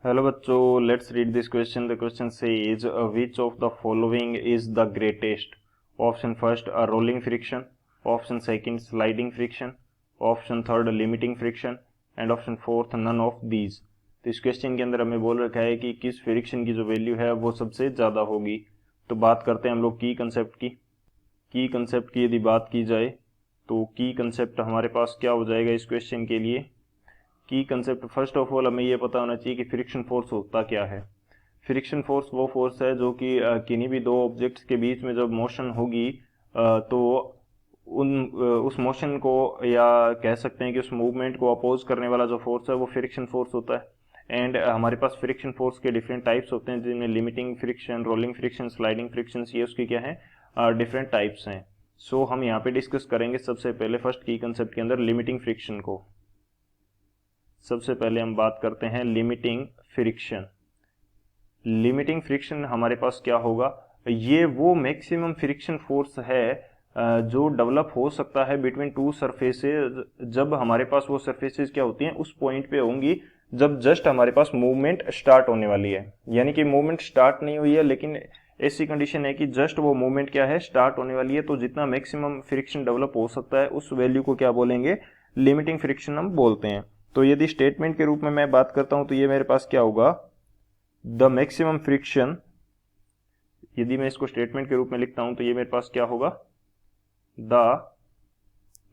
Hello बच्चों, let's read this question. The question says which of the following is the greatest. Option first rolling friction, option second sliding friction, option third limiting friction and option fourth none of these. तो इस question के अंदर हमें बोल रखा है कि किस फ्रिक्शन की जो वैल्यू है वो सबसे ज़्यादा होगी. तो बात करते हैं हम लोग की कंसेप्ट की यदि बात की जाए तो की कंसेप्ट हमारे पास क्या हो जाएगा इस क्वेश्चन के लिए. की कंसेप्ट फर्स्ट ऑफ ऑल हमें ये पता होना चाहिए कि फ्रिक्शन फोर्स होता क्या है. फ्रिक्शन फोर्स वो फोर्स है जो कि किन्हीं भी दो ऑब्जेक्ट्स के बीच में जब मोशन होगी तो उस मोशन को या कह सकते हैं कि उस मूवमेंट को अपोज करने वाला जो फोर्स है वो फ्रिक्शन फोर्स होता है. एंड हमारे पास फ्रिक्शन फोर्स के डिफरेंट टाइप्स होते हैं जिनमें limiting friction, rolling friction, sliding friction, ये उसकी क्या है डिफरेंट टाइप्स हैं. सो हम यहाँ पे डिस्कस करेंगे सबसे पहले फर्स्ट की कंसेप्ट के अंदर लिमिटिंग फ्रिक्शन को. सबसे पहले हम बात करते हैं लिमिटिंग फ्रिक्शन. लिमिटिंग फ्रिक्शन हमारे पास क्या होगा, ये वो मैक्सिमम फ्रिक्शन फोर्स है जो डेवलप हो सकता है बिटवीन टू सरफेसेस जब हमारे पास वो सरफेसेस क्या होती हैं उस पॉइंट पे होंगी जब जस्ट हमारे पास मूवमेंट स्टार्ट होने वाली है. यानी कि मूवमेंट स्टार्ट नहीं हुई है लेकिन ऐसी कंडीशन है कि जस्ट वो मूवमेंट क्या है स्टार्ट होने वाली है, तो जितना मैक्सिमम फ्रिक्शन डेवलप हो सकता है उस वैल्यू को क्या बोलेंगे, लिमिटिंग फ्रिक्शन हम बोलते हैं. तो यदि स्टेटमेंट के रूप में मैं बात करता हूं तो ये मेरे पास क्या होगा, द मैक्सिमम फ्रिक्शन. यदि मैं इसको स्टेटमेंट के रूप में लिखता हूं तो ये मेरे पास क्या होगा, the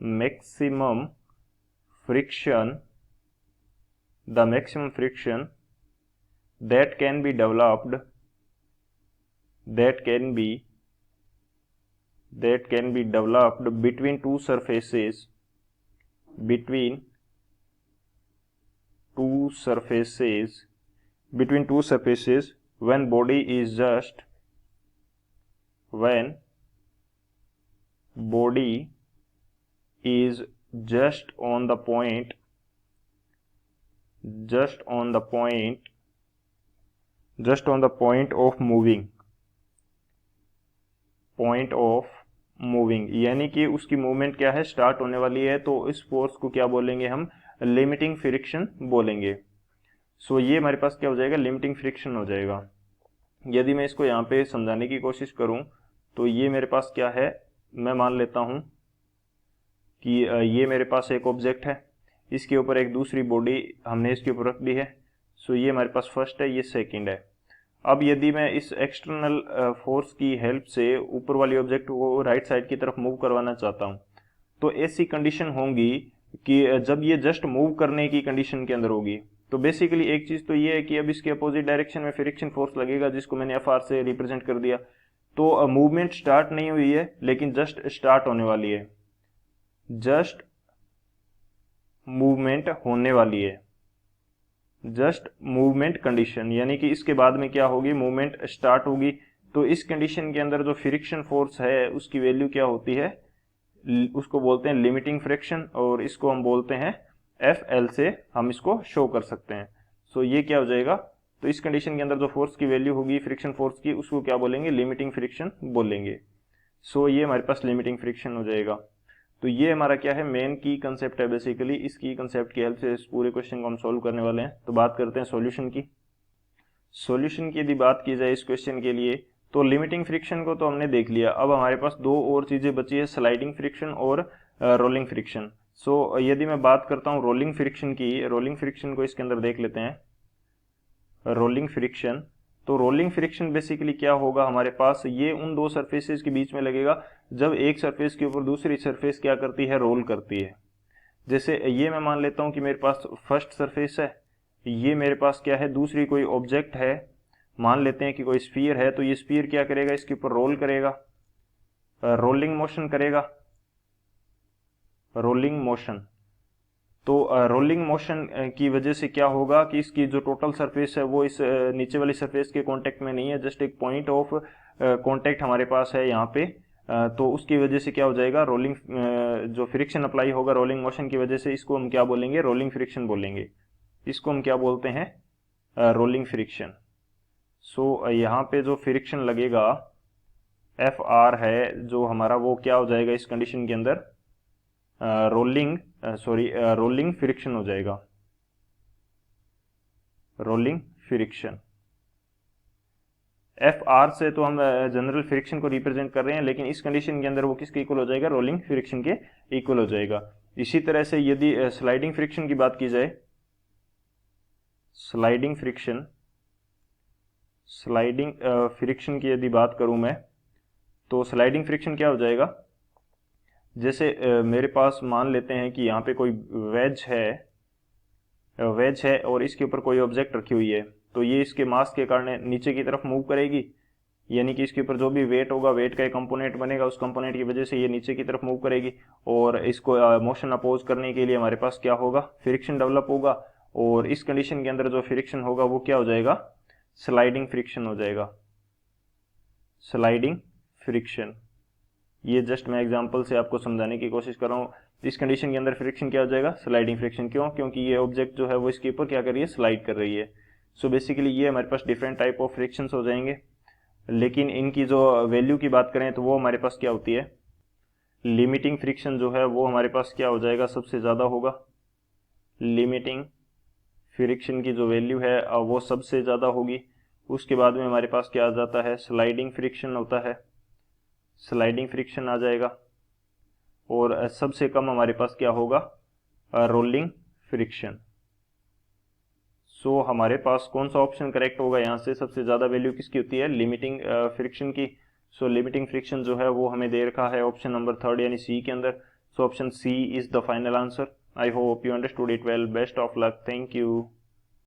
maximum friction that can be developed between two surfaces when body is just on the point of moving. यानी कि उसकी मूवमेंट क्या है स्टार्ट होने वाली है, तो इस फोर्स को क्या बोलेंगे हम, लिमिटिंग फ्रिक्शन बोलेंगे. सो ये हमारे पास क्या हो जाएगा, लिमिटिंग फ्रिक्शन हो जाएगा. यदि मैं इसको यहाँ पे समझाने की कोशिश करूँ तो ये मेरे पास क्या है, मैं मान लेता हूँ कि ये मेरे पास एक ऑब्जेक्ट है, इसके ऊपर एक दूसरी बॉडी हमने इसके ऊपर रख दी है. सो ये हमारे पास फर्स्ट है, ये सेकंड है. अब यदि मैं इस एक्सटर्नल फोर्स की हेल्प से ऊपर वाली ऑब्जेक्ट को राइट साइड की तरफ मूव करवाना चाहता हूँ तो ऐसी कंडीशन होंगी कि जब ये जस्ट मूव करने की कंडीशन के अंदर होगी तो बेसिकली एक चीज तो ये है कि अब इसके अपोजिट डायरेक्शन में फ्रिक्शन फोर्स लगेगा जिसको मैंने एफ आर से रिप्रेजेंट कर दिया. तो मूवमेंट स्टार्ट नहीं हुई है लेकिन जस्ट स्टार्ट होने वाली है, जस्ट मूवमेंट होने वाली है, जस्ट मूवमेंट कंडीशन. यानी कि इसके बाद में क्या होगी, मूवमेंट स्टार्ट होगी. तो इस कंडीशन के अंदर जो फ्रिक्शन फोर्स है उसकी वैल्यू क्या होती है, उसको बोलते हैं लिमिटिंग फ्रिक्शन और इसको हम बोलते हैं एफ एल से हम इसको शो कर सकते हैं. सो ये क्या हो जाएगा, तो इस कंडीशन के अंदर जो फोर्स की वैल्यू होगी फ्रिक्शन फोर्स की उसको क्या बोलेंगे, लिमिटिंग फ्रिक्शन बोलेंगे. सो ये हमारे पास लिमिटिंग फ्रिक्शन हो जाएगा. तो ये हमारा क्या है, मेन की कंसेप्ट है. बेसिकली इस की कंसेप्ट की हेल्प से इस पूरे क्वेश्चन को हम सॉल्व करने वाले हैं. तो बात करते हैं सॉल्यूशन की. सॉल्यूशन की यदि बात की जाए इस क्वेश्चन के लिए तो लिमिटिंग फ्रिक्शन को तो हमने देख लिया. अब हमारे पास दो और चीजें बची है, स्लाइडिंग फ्रिक्शन और रोलिंग फ्रिक्शन. सो यदि मैं बात करता हूँ रोलिंग फ्रिक्शन की, रोलिंग फ्रिक्शन को इसके अंदर देख लेते हैं. रोलिंग फ्रिक्शन, तो रोलिंग फ्रिक्शन बेसिकली क्या होगा, हमारे पास ये उन दो सरफेसेस के बीच में लगेगा जब एक सरफेस के ऊपर दूसरी सरफेस क्या करती है, रोल करती है. जैसे ये मैं मान लेता हूं कि मेरे पास फर्स्ट सरफेस है, ये मेरे पास क्या है, दूसरी कोई ऑब्जेक्ट है, मान लेते हैं कि कोई स्फीयर है. तो ये स्फीयर क्या करेगा, इसके ऊपर रोल करेगा, रोलिंग मोशन करेगा, रोलिंग मोशन. तो रोलिंग मोशन की वजह से क्या होगा कि इसकी जो टोटल सरफेस है वो इस नीचे वाली सरफेस के कांटेक्ट में नहीं है, जस्ट एक पॉइंट ऑफ कांटेक्ट हमारे पास है यहाँ पे. तो उसकी वजह से क्या हो जाएगा, रोलिंग जो फ्रिक्शन अप्लाई होगा रोलिंग मोशन की वजह से, इसको हम क्या बोलेंगे, रोलिंग फ्रिक्शन बोलेंगे. इसको हम क्या बोलते हैं, रोलिंग फ्रिक्शन. सो यहाँ पे जो फ्रिक्शन लगेगा एफ आर है जो हमारा, वो क्या हो जाएगा इस कंडीशन के अंदर, रोलिंग फ्रिक्शन हो जाएगा, रोलिंग फ्रिक्शन। एफ आर से तो हम जनरल फ्रिक्शन को रिप्रेजेंट कर रहे हैं, लेकिन इस कंडीशन के अंदर वो किसके इक्वल हो जाएगा, रोलिंग फ्रिक्शन के इक्वल हो जाएगा। इसी तरह से यदि स्लाइडिंग फ्रिक्शन की बात की जाए, स्लाइडिंग फ्रिक्शन की यदि बात करूं मैं, तो स्लाइडिंग फ्रिक्शन क्या हो जाएगा, जैसे मेरे पास मान लेते हैं कि यहाँ पे कोई वेज है और इसके ऊपर कोई ऑब्जेक्ट रखी हुई है, तो ये इसके मास के कारण नीचे की तरफ मूव करेगी, यानी कि इसके ऊपर जो भी वेट होगा, वेट का एक कंपोनेंट बनेगा, उस कंपोनेंट की वजह से ये नीचे की तरफ मूव करेगी, और इसको मोशन अपोज करने के लिए हमारे पास क्या होगा, फ्रिक्शन डेवलप होगा, और इस कंडीशन के अंदर जो फ्रिक्शन होगा वो क्या हो जाएगा, स्लाइडिंग फ्रिक्शन हो जाएगा, स्लाइडिंग फ्रिक्शन। ये जस्ट मैं एग्जांपल से आपको समझाने की कोशिश कर रहा हूँ। इस कंडीशन के अंदर फ्रिक्शन क्या हो जाएगा, स्लाइडिंग फ्रिक्शन। क्यों, क्योंकि ये ऑब्जेक्ट जो है वो इसके ऊपर क्या कर रही है, स्लाइड कर रही है। सो बेसिकली ये हमारे पास डिफरेंट टाइप ऑफ फ्रिक्शंस हो जाएंगे, लेकिन इनकी जो वैल्यू की बात करें तो वो हमारे पास क्या होती है, लिमिटिंग फ्रिक्शन जो है वो हमारे पास क्या हो जाएगा, सबसे ज़्यादा होगा। लिमिटिंग फ्रिक्शन की जो वैल्यू है वो सबसे ज़्यादा होगी। उसके बाद में हमारे पास क्या आ जाता है, स्लाइडिंग फ्रिक्शन होता है, स्लाइडिंग फ्रिक्शन आ जाएगा, और सबसे कम हमारे पास क्या होगा, रोलिंग फ्रिक्शन। सो हमारे पास कौन सा ऑप्शन करेक्ट होगा, यहाँ से सबसे ज़्यादा वैल्यू किसकी होती है, लिमिटिंग फ्रिक्शन की। सो लिमिटिंग फ्रिक्शन जो है वो हमें दे रखा है ऑप्शन नंबर 3 यानी सी के अंदर। So option C is the final answer. I hope you understood it well. Best of luck. Thank you.